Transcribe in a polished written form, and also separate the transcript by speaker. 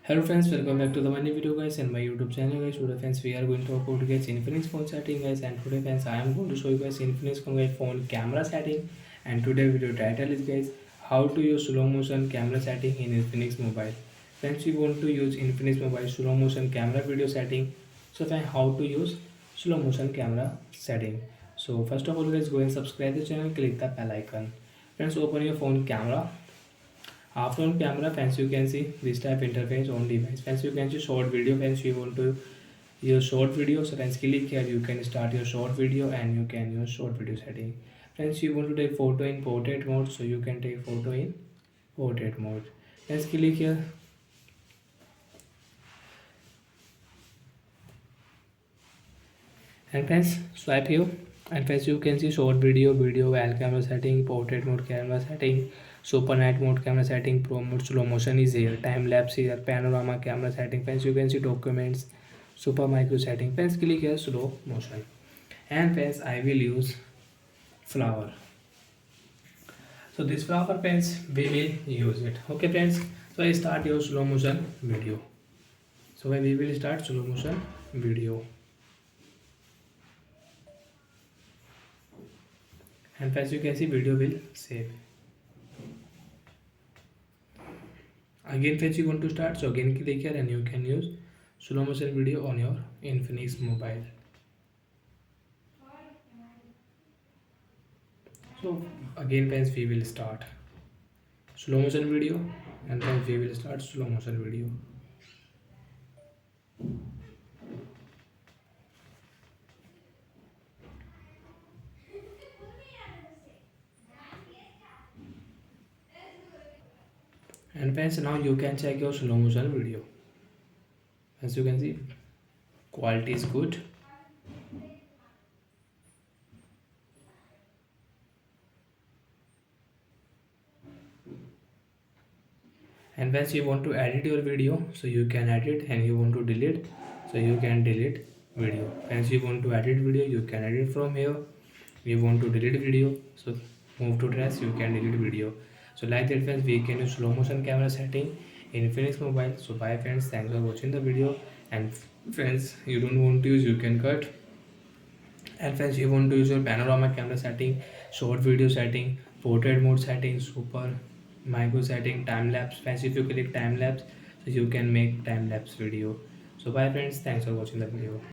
Speaker 1: Hello friends, welcome back to the money video guys and my YouTube channel guys. Today friends we are going to talk about guys Infinix phone setting guys, and today friends I am going to show you guys Infinix phone camera setting. And today video title is guys how to use slow motion camera setting in Infinix mobile. Friends, we want to use Infinix mobile slow motion camera video setting. So friends, how to use slow motion camera setting. So first of all guys, go and subscribe the channel, click the bell icon. Friends, open your phone camera. After on camera fans, you can see this type interface on device. Fans, you can see short video. Fans, you want to use short video, so friends click here. You can start your short video and you can use short video setting. Friends, you want to take photo in portrait mode, so you can take photo in portrait mode. Let's click here. And friends, swipe here. And friends, you can see short video, video, while camera setting, portrait mode camera setting, super night mode camera setting, pro mode, slow motion is here, time lapse here, panorama camera setting. Friends, you can see documents, super micro setting. Friends, click here slow motion. And friends, I will use flower. So this flower friends, we will use it. Okay friends, so I start your slow motion video. So we will start slow motion video. And as you can see, video will save. Again friends, you want to start, so again click here and you can use slow motion video on your Infinix mobile. So again friends, we will start slow motion video, and then we will start slow motion video. And friends, now you can check your slow motion video. As you can see, quality is good. And once you want to edit your video, so you can edit, and you want to delete, so you can delete video. Once you want to edit video, you can edit from here. You want to delete video, so move to trash, you can delete video. So like that friends, we can use slow motion camera setting in Infinix mobile. So bye friends, thanks for watching the video. And friends, you don't want to use, you can cut. And friends, you want to use your panorama camera setting, short video setting, portrait mode setting, super micro setting, time lapse. Friends, if you click time lapse, so you can make time lapse video. So bye friends, thanks for watching the video.